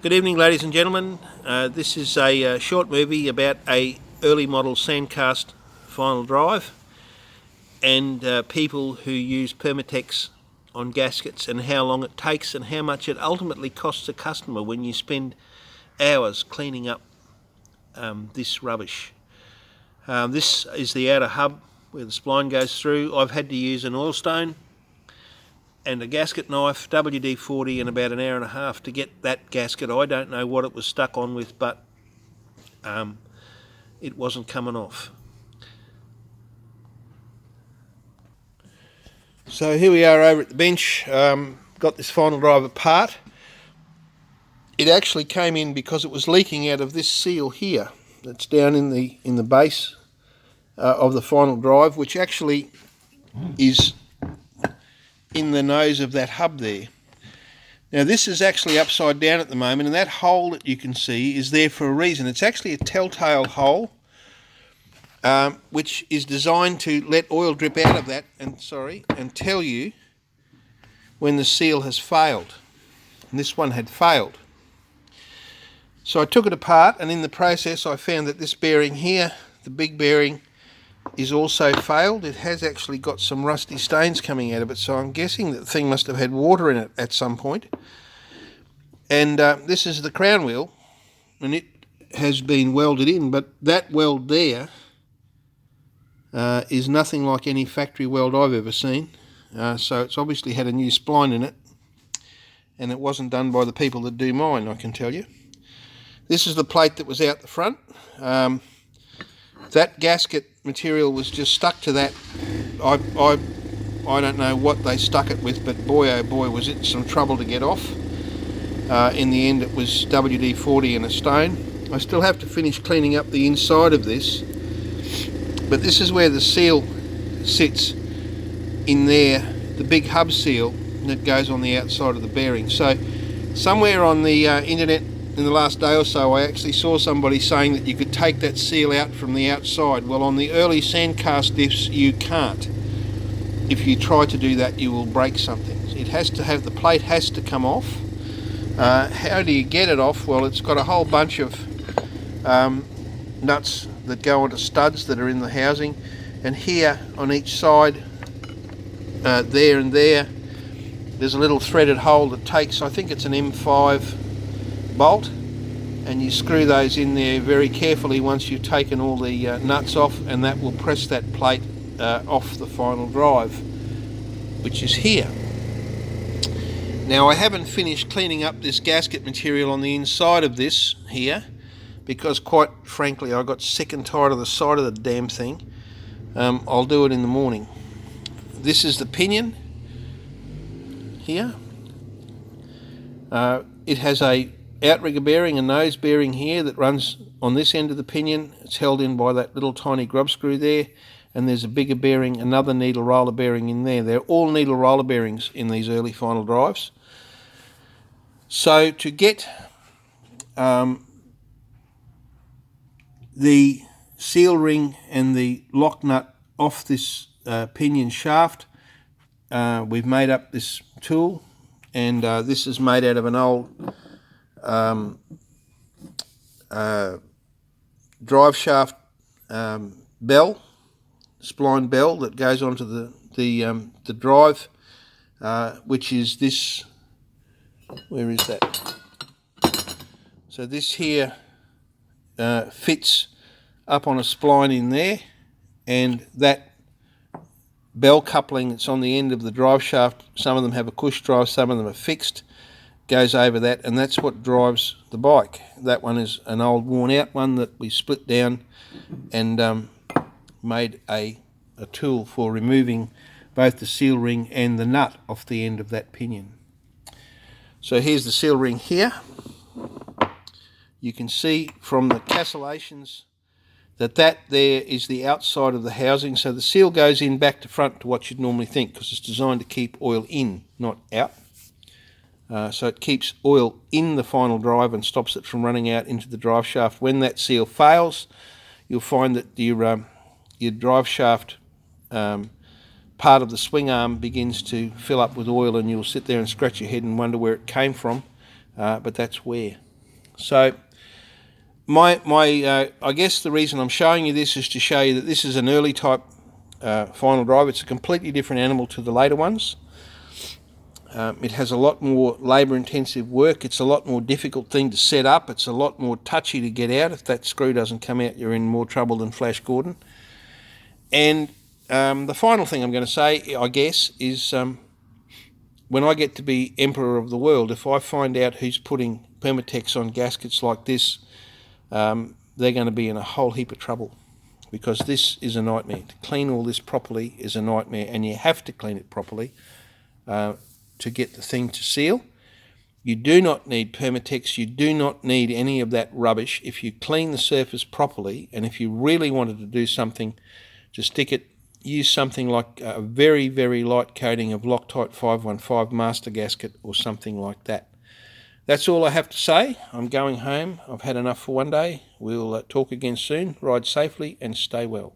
Good evening, ladies and gentlemen. This is a short movie about a early model Sandcast final drive and people who use Permatex on gaskets and how long it takes and how much it ultimately costs a customer when you spend hours cleaning up this rubbish. This is the outer hub where the spline goes through. I've had to use an oil stone and a gasket knife, WD-40, and about an hour and a half to get that gasket. I don't know what it was stuck on with, but it wasn't coming off. So here we are over at the bench. Got this final drive apart. It actually came in because it was leaking out of this seal here that's down in the base of the final drive, which actually is in the nose of that hub there. Now this is actually upside down at the moment, and that hole that you can see is there for a reason. It's actually a telltale hole which is designed to let oil drip out of that and tell you when the seal has failed. And this one had failed. So I took it apart, and in the process I found that this bearing here, the big bearing, is also failed. It has actually got some rusty stains coming out of it, so I'm guessing that the thing must have had water in it at some point. And this is the crown wheel, and it has been welded in, but that weld there is nothing like any factory weld I've ever seen. So it's obviously had a new spline in it, and it wasn't done by the people that do mine, I can tell you. This is the plate that was out the front. That gasket material was just stuck to that. I don't know what they stuck it with, but boy oh boy was it some trouble to get off. In the end it was WD-40 and a stone. I still have to finish cleaning up the inside of this, but this is where the seal sits in there, the big hub seal that goes on the outside of the bearing. So somewhere on the internet in the last day or so I actually saw somebody saying that you could take that seal out from the outside. Well, on the early Sandcast diffs you can't. If you try to do that you will break something. It has to have, the plate has to come off. How do you get it off? Well, it's got a whole bunch of nuts that go onto studs that are in the housing, and here on each side, there and there's a little threaded hole that takes, I think it's an M5 bolt, and you screw those in there very carefully once you've taken all the nuts off, and that will press that plate off the final drive, which is here. Now I haven't finished cleaning up this gasket material on the inside of this here, because quite frankly I got sick and tired of the side of the damn thing. I'll do it in the morning. This is the pinion here. It has a outrigger bearing, a nose bearing here that runs on this end of the pinion. It's held in by that little tiny grub screw there, and there's a bigger bearing, another needle roller bearing in there. They're all needle roller bearings in these early final drives. So to get the seal ring and the lock nut off this pinion shaft, we've made up this tool, and this is made out of an old drive shaft bell, spline bell that goes onto the drive, which is this. Where is that? So this here fits up on a spline in there, and that bell coupling that's on the end of the drive shaft, some of them have a push drive, some of them are fixed, goes over that, and that's what drives the bike. That one is an old worn out one that we split down and made a tool for removing both the seal ring and the nut off the end of that pinion. So here's the seal ring here. You can see from the castellations that there is the outside of the housing. So the seal goes in back to front to what you'd normally think, because it's designed to keep oil in, not out. So it keeps oil in the final drive and stops it from running out into the drive shaft. When that seal fails, you'll find that your drive shaft part of the swing arm begins to fill up with oil, and you'll sit there and scratch your head and wonder where it came from, but that's where. So I guess the reason I'm showing you this is to show you that this is an early type final drive. It's a completely different animal to the later ones. It has a lot more labour intensive work. It's a lot more difficult thing to set up. It's a lot more touchy to get out. If that screw doesn't come out, you're in more trouble than Flash Gordon. And the final thing I'm going to say, I guess, is when I get to be Emperor of the World, if I find out who's putting Permatex on gaskets like this, they're going to be in a whole heap of trouble, because this is a nightmare. To clean all this properly is a nightmare, and you have to clean it properly to get the thing to seal. You do not need Permatex, you do not need any of that rubbish. If you clean the surface properly, and if you really wanted to do something to stick it, use something like a very, very light coating of Loctite 515 Mastergasket or something like that. That's all I have to say. I'm going home. I've had enough for one day. We'll talk again soon. Ride safely and stay well.